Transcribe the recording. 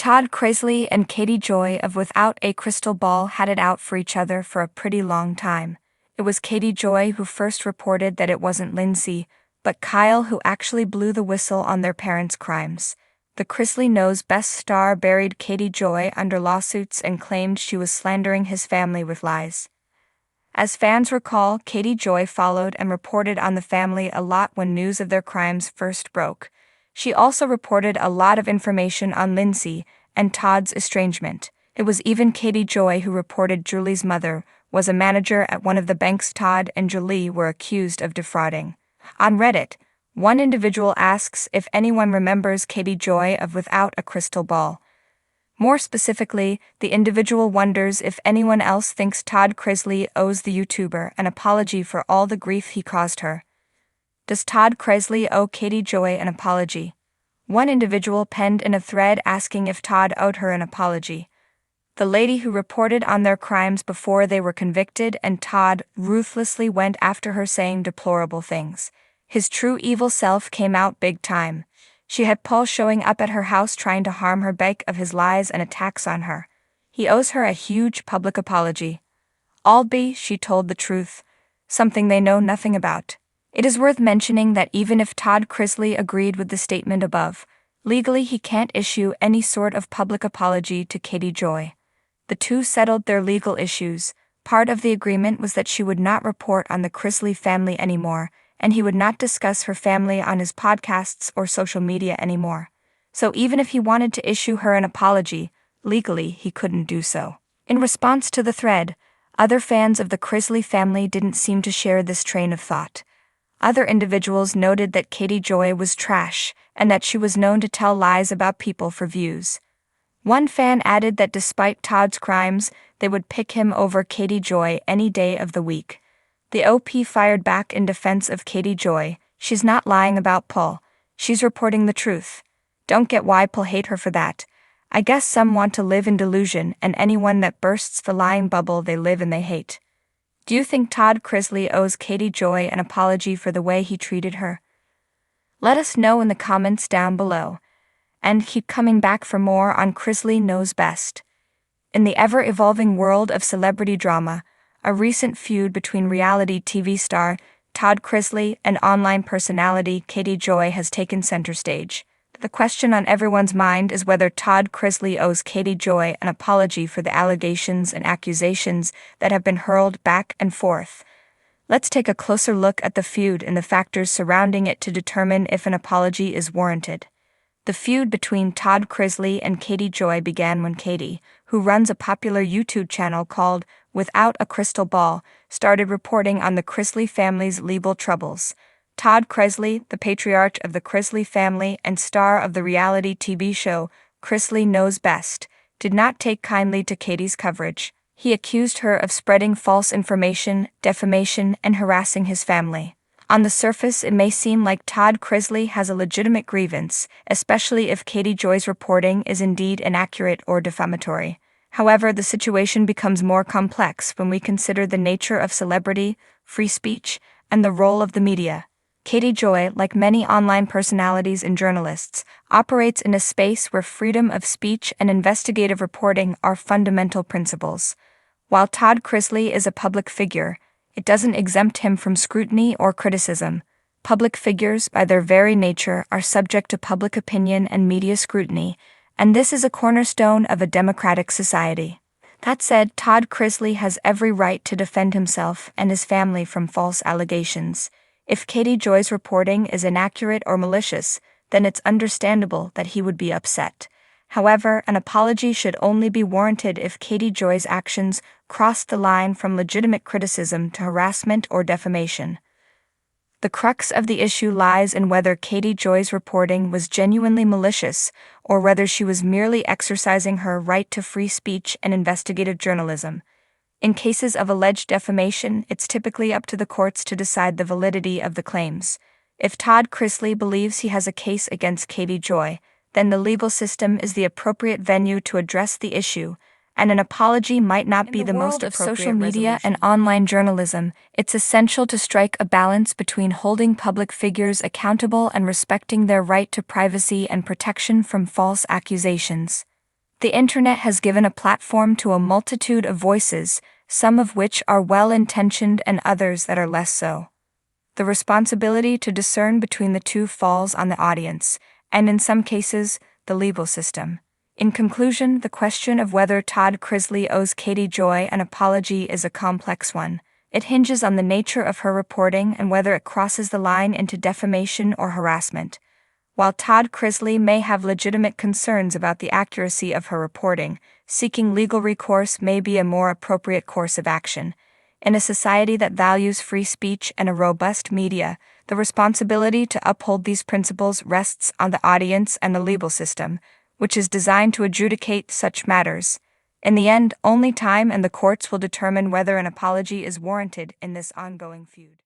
Todd Chrisley and Katie Joy of Without a Crystal Ball had it out for each other for a pretty long time. It was Katie Joy who first reported that it wasn't Lindsie, but Kyle who actually blew the whistle on their parents' crimes. The Chrisley Knows Best star buried Katie Joy under lawsuits and claimed she was slandering his family with lies. As fans recall, Katie Joy followed and reported on the family a lot when news of their crimes first broke. She also reported a lot of information on Lindsie and Todd's estrangement. It was even Katie Joy who reported Julie's mother was a manager at one of the banks Todd and Julie were accused of defrauding. On Reddit, one individual asks if anyone remembers Katie Joy of Without a Crystal Ball. More specifically, the individual wonders if anyone else thinks Todd Chrisley owes the YouTuber an apology for all the grief he caused her. Does Todd Chrisley owe Katie Joy an apology? One individual penned in a thread asking if Todd owed her an apology. The lady who reported on their crimes before they were convicted, and Todd ruthlessly went after her saying deplorable things. His true evil self came out big time. She had Paul showing up at her house trying to harm her because of his lies and attacks on her. He owes her a huge public apology. Albeit she told the truth, something they know nothing about. It is worth mentioning that even if Todd Chrisley agreed with the statement above, legally he can't issue any sort of public apology to Katie Joy. The two settled their legal issues. Part of the agreement was that she would not report on the Chrisley family anymore, and he would not discuss her family on his podcasts or social media anymore. So even if he wanted to issue her an apology, legally he couldn't do so. In response to the thread, other fans of the Chrisley family didn't seem to share this train of thought. Other individuals noted that Katie Joy was trash, and that she was known to tell lies about people for views. One fan added that despite Todd's crimes, they would pick him over Katie Joy any day of the week. The OP fired back in defense of Katie Joy. She's not lying about Paul, she's reporting the truth. Don't get why Paul hate her for that. I guess some want to live in delusion, and anyone that bursts the lying bubble they live in they hate. Do you think Todd Chrisley owes Katie Joy an apology for the way he treated her? Let us know in the comments down below. And keep coming back for more on Chrisley Knows Best. In the ever-evolving world of celebrity drama, a recent feud between reality TV star Todd Chrisley and online personality Katie Joy has taken center stage. The question on everyone's mind is whether Todd Chrisley owes Katie Joy an apology for the allegations and accusations that have been hurled back and forth. Let's take a closer look at the feud and the factors surrounding it to determine if an apology is warranted. The feud between Todd Chrisley and Katie Joy began when Katie, who runs a popular YouTube channel called Without a Crystal Ball, started reporting on the Chrisley family's legal troubles. Todd Chrisley, the patriarch of the Chrisley family and star of the reality TV show Chrisley Knows Best, did not take kindly to Katie's coverage. He accused her of spreading false information, defamation, and harassing his family. On the surface, it may seem like Todd Chrisley has a legitimate grievance, especially if Katie Joy's reporting is indeed inaccurate or defamatory. However, the situation becomes more complex when we consider the nature of celebrity, free speech, and the role of the media. Katie Joy, like many online personalities and journalists, operates in a space where freedom of speech and investigative reporting are fundamental principles. While Todd Chrisley is a public figure, it doesn't exempt him from scrutiny or criticism. Public figures, by their very nature, are subject to public opinion and media scrutiny, and this is a cornerstone of a democratic society. That said, Todd Chrisley has every right to defend himself and his family from false allegations. If Katie Joy's reporting is inaccurate or malicious, then it's understandable that he would be upset. However, an apology should only be warranted if Katie Joy's actions crossed the line from legitimate criticism to harassment or defamation. The crux of the issue lies in whether Katie Joy's reporting was genuinely malicious, or whether she was merely exercising her right to free speech and investigative journalism. In cases of alleged defamation, it's typically up to the courts to decide the validity of the claims. If Todd Chrisley believes he has a case against Katie Joy, then the legal system is the appropriate venue to address the issue, and an apology might not be the most appropriate. In the world of social media and online journalism, it's essential to strike a balance between holding public figures accountable and respecting their right to privacy and protection from false accusations. The internet has given a platform to a multitude of voices, some of which are well-intentioned and others that are less so. The responsibility to discern between the two falls on the audience, and in some cases, the legal system. In conclusion, the question of whether Todd Chrisley owes Katie Joy an apology is a complex one. It hinges on the nature of her reporting and whether it crosses the line into defamation or harassment. While Todd Chrisley may have legitimate concerns about the accuracy of her reporting, seeking legal recourse may be a more appropriate course of action. In a society that values free speech and a robust media, the responsibility to uphold these principles rests on the audience and the legal system, which is designed to adjudicate such matters. In the end, only time and the courts will determine whether an apology is warranted in this ongoing feud.